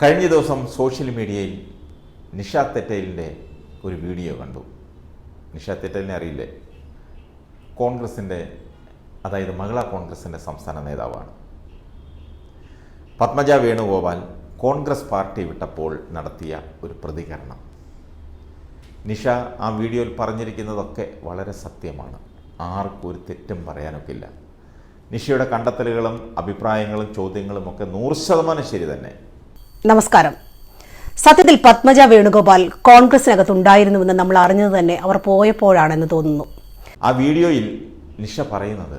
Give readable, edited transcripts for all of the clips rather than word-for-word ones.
കഴിഞ്ഞ ദിവസം സോഷ്യൽ മീഡിയയിൽ നിഷ തെറ്റയിലിൻ്റെ ഒരു വീഡിയോ കണ്ടു. നിഷ തെറ്റയിലിനെ അറിയില്ലേ? കോൺഗ്രസിൻ്റെ, അതായത് മഹിളാ കോൺഗ്രസിൻ്റെ സംസ്ഥാന നേതാവാണ്. പത്മജ വേണുഗോപാൽ കോൺഗ്രസ് പാർട്ടി വിട്ടപ്പോൾ നടത്തിയ ഒരു പ്രതികരണം. നിഷ ആ വീഡിയോയിൽ പറഞ്ഞിരിക്കുന്നതൊക്കെ വളരെ സത്യമാണ്. ആർക്കും ഒരു തെറ്റും പറയാനൊക്കില്ല. നിഷയുടെ കണ്ടെത്തലുകളും അഭിപ്രായങ്ങളും ചോദ്യങ്ങളും ഒക്കെ 100% ശരി തന്നെ. നമസ്കാരം. സത്യത്തിൽ പത്മജ വേണുഗോപാൽ കോൺഗ്രസിനകത്തുണ്ടായിരുന്നുവെന്ന് നമ്മൾ അറിഞ്ഞത് തന്നെ അവർ പോയപ്പോഴാണെന്ന് തോന്നുന്നു. ആ വീഡിയോയിൽ നിഷ പറയുന്നത്,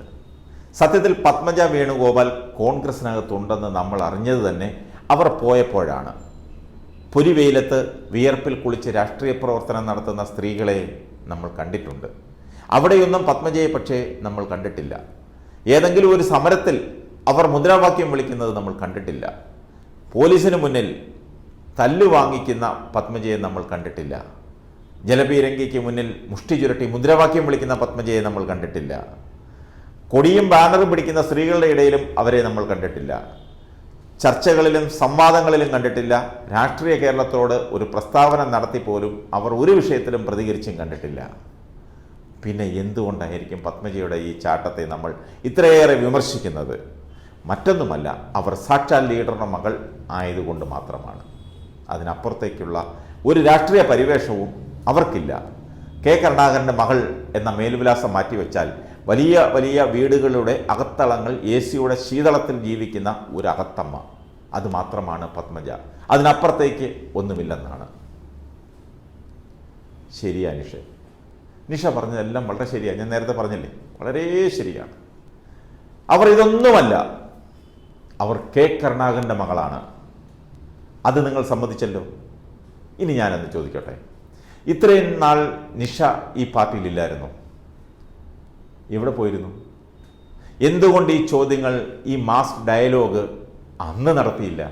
സത്യത്തിൽ പത്മജ വേണുഗോപാൽ കോൺഗ്രസിനകത്തുണ്ടെന്ന് നമ്മൾ അറിഞ്ഞത് തന്നെ അവർ പോയപ്പോഴാണ്. പൊരിവെയിലത്ത് വിയർപ്പിൽ കുളിച്ച് രാഷ്ട്രീയ പ്രവർത്തനം നടത്തുന്ന സ്ത്രീകളെ നമ്മൾ കണ്ടിട്ടുണ്ട്. അവിടെയൊന്നും പത്മജയെ പക്ഷേ നമ്മൾ കണ്ടിട്ടില്ല. ഏതെങ്കിലും ഒരു സമരത്തിൽ അവർ മുദ്രാവാക്യം വിളിക്കുന്നത് നമ്മൾ കണ്ടിട്ടില്ല. പോലീസിന് മുന്നിൽ തല്ലു വാങ്ങിക്കുന്ന പത്മജയെ നമ്മൾ കണ്ടിട്ടില്ല. ജലപീരങ്കിക്ക് മുന്നിൽ മുഷ്ടി ചുരട്ടി മുദ്രാവാക്യം വിളിക്കുന്ന പത്മജയെ നമ്മൾ കണ്ടിട്ടില്ല. കൊടിയും ബാനറും പിടിക്കുന്ന സ്ത്രീകളുടെ ഇടയിലും അവരെ നമ്മൾ കണ്ടിട്ടില്ല. ചർച്ചകളിലും സംവാദങ്ങളിലും കണ്ടിട്ടില്ല. രാഷ്ട്രീയ കേരളത്തോട് ഒരു പ്രസ്താവന നടത്തിപ്പോലും അവർ ഒരു വിഷയത്തിലും പ്രതികരിച്ചും കണ്ടിട്ടില്ല. പിന്നെ എന്തുകൊണ്ടായിരിക്കും പത്മജയുടെ ഈ ചാട്ടത്തെ നമ്മൾ ഇത്രയേറെ വിമർശിക്കുന്നത്? മറ്റൊന്നുമല്ല, അവർ സാക്ഷാൽ ലീഡറുടെ മകൾ ആയതുകൊണ്ട് മാത്രമാണ്. അതിനപ്പുറത്തേക്കുള്ള ഒരു രാഷ്ട്രീയ പരിവേഷവും അവർക്കില്ല. കെ കരുണാകരൻ്റെ മകൾ എന്ന മേൽവിലാസം മാറ്റിവെച്ചാൽ വലിയ വലിയ വീടുകളുടെ അകത്തളങ്ങൾ AC-യുടെ ശീതളത്തിൽ ജീവിക്കുന്ന ഒരു അകത്തമ്മ. അതുമാത്രമാണ് പത്മജ. അതിനപ്പുറത്തേക്ക് ഒന്നുമില്ലെന്നാണ്. ശരിയാ നിഷ പറഞ്ഞതെല്ലാം വളരെ ശരിയാണ്. ഞാൻ നേരത്തെ പറഞ്ഞില്ലേ, വളരെ ശരിയാണ്. അവർ ഇതൊന്നുമല്ല. അവർ കെ കരുണാകരൻ്റെ മകളാണ്. അത് നിങ്ങൾ സമ്മതിച്ചല്ലോ. ഇനി ഞാനെന്ന് ചോദിക്കട്ടെ, ഇത്രയും നാൾ നിഷ ഈ പാർട്ടിയിലില്ലായിരുന്നു. എവിടെ പോയിരുന്നു? എന്തുകൊണ്ട് ഈ ചോദ്യങ്ങൾ, ഈ മാസ് ഡയലോഗ് അന്ന് നടത്തിയില്ല?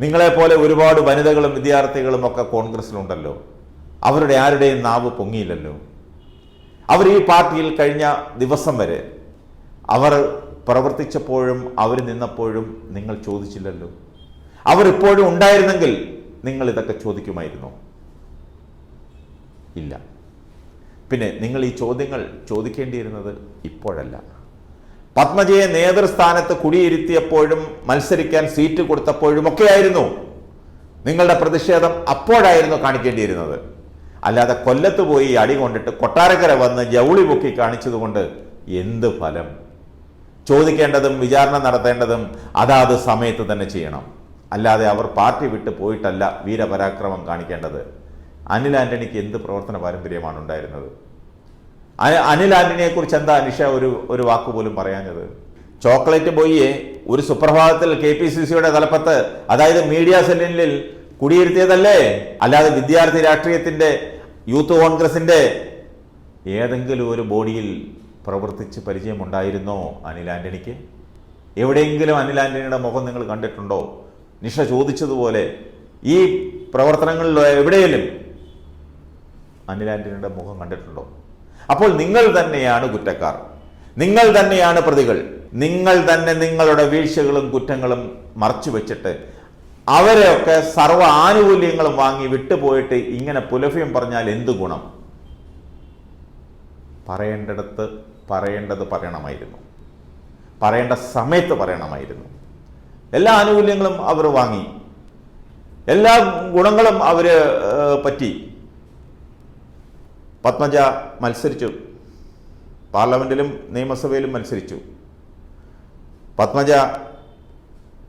നിങ്ങളെപ്പോലെ ഒരുപാട് വനിതകളും വിദ്യാർത്ഥികളും ഒക്കെ കോൺഗ്രസിലുണ്ടല്ലോ. അവരുടെ ആരുടെയും നാവ് പൊങ്ങിയില്ലല്ലോ. അവർ ഈ പാർട്ടിയിൽ കഴിഞ്ഞ ദിവസം വരെ അവർ പ്രവർത്തിച്ചപ്പോഴും അവർ നിന്നപ്പോഴും നിങ്ങൾ ചോദിച്ചില്ലല്ലോ. അവരിപ്പോഴും ഉണ്ടായിരുന്നെങ്കിൽ നിങ്ങൾ ഇതൊക്കെ ചോദിക്കുമായിരുന്നോ? ഇല്ല. പിന്നെ നിങ്ങൾ ഈ ചോദ്യങ്ങൾ ചോദിക്കേണ്ടിയിരുന്നത് ഇപ്പോഴല്ല. പത്മജയെ നേതൃസ്ഥാനത്ത് കുടിയിരുത്തിയപ്പോഴും മത്സരിക്കാൻ സീറ്റ് കൊടുത്തപ്പോഴും ഒക്കെയായിരുന്നു നിങ്ങളുടെ പ്രതിഷേധം. അപ്പോഴായിരുന്നു കാണിക്കേണ്ടിയിരുന്നത്. അല്ലാതെ കൊല്ലത്ത് പോയി അടി കൊണ്ടിട്ട് കൊട്ടാരക്കര വന്ന് ജൗളി പൊക്കി കാണിച്ചതുകൊണ്ട് എന്ത് ഫലം? ചോദിക്കേണ്ടതും വിചാരണ നടത്തേണ്ടതും അതാത് സമയത്ത് തന്നെ ചെയ്യണം. അല്ലാതെ അവർ പാർട്ടി വിട്ട് പോയിട്ടല്ല വീരപരാക്രമം കാണിക്കേണ്ടത്. അനിൽ ആന്റണിക്ക് എന്ത് പ്രവർത്തന പാരമ്പര്യമാണ് ഉണ്ടായിരുന്നത്? അനിൽ ആന്റണിയെ കുറിച്ച് എന്താ നിഷ ഒരു വാക്കുപോലും പറയാഞ്ഞത്? ചോക്ലേറ്റ് ബോയിയെ ഒരു സുപ്രഭാതത്തിൽ KPCC-യുടെ തലപ്പത്ത്, അതായത് മീഡിയ സെല്ലിൽ കുടിയിരുത്തിയതല്ലേ? അല്ലാതെ വിദ്യാർത്ഥി രാഷ്ട്രീയത്തിൻ്റെ, യൂത്ത് കോൺഗ്രസിൻ്റെ ഏതെങ്കിലും ഒരു ബോഡിയിൽ പ്രവർത്തിച്ച് പരിചയമുണ്ടായിരുന്നോ അനിൽ ആന്റണിക്ക്? എവിടെയെങ്കിലും അനിൽ ആന്റണിയുടെ മുഖം നിങ്ങൾ കണ്ടിട്ടുണ്ടോ? നിഷ ചോദിച്ചതുപോലെ ഈ പ്രവർത്തനങ്ങളിൽ എവിടെയെങ്കിലും അനിൽ ആന്റണിയുടെ മുഖം കണ്ടിട്ടുണ്ടോ? അപ്പോൾ നിങ്ങൾ തന്നെയാണ് കുറ്റക്കാർ. നിങ്ങൾ തന്നെയാണ് പ്രതികൾ. നിങ്ങൾ തന്നെ നിങ്ങളുടെ വീഴ്ചകളും കുറ്റങ്ങളും മറച്ചു വെച്ചിട്ട് അവരെയൊക്കെ സർവ്വ ആനുകൂല്യങ്ങളും വാങ്ങി വിട്ടുപോയിട്ട് ഇങ്ങനെ പുലഭ്യം പറഞ്ഞാൽ എന്ത് ഗുണം? പറയേണ്ടടുത്ത് പറയേണ്ടത് പറയണമായിരുന്നു. പറയേണ്ട സമയത്ത് പറയണമായിരുന്നു. എല്ലാ ആനുകൂല്യങ്ങളും അവർ വാങ്ങി, എല്ലാ ഗുണങ്ങളും അവർ പറ്റി. പത്മജ മത്സരിച്ചു, പാർലമെന്റിലും നിയമസഭയിലും മത്സരിച്ചു. പത്മജ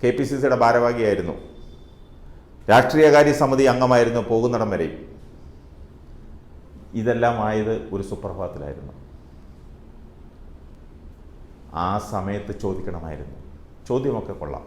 KPCC-യുടെ ഭാരവാഹിയായിരുന്നു. രാഷ്ട്രീയകാര്യ സമിതി അംഗമായിരുന്നു പോകുന്നിടം വരെ. ഇതെല്ലാം ആയത് ഒരു സുപ്രഭാതത്തിലായിരുന്നു. ആ സമയത്ത് ചോദിക്കണമായിരുന്നു. ചോദ്യമൊക്കെ കൊള്ളാം.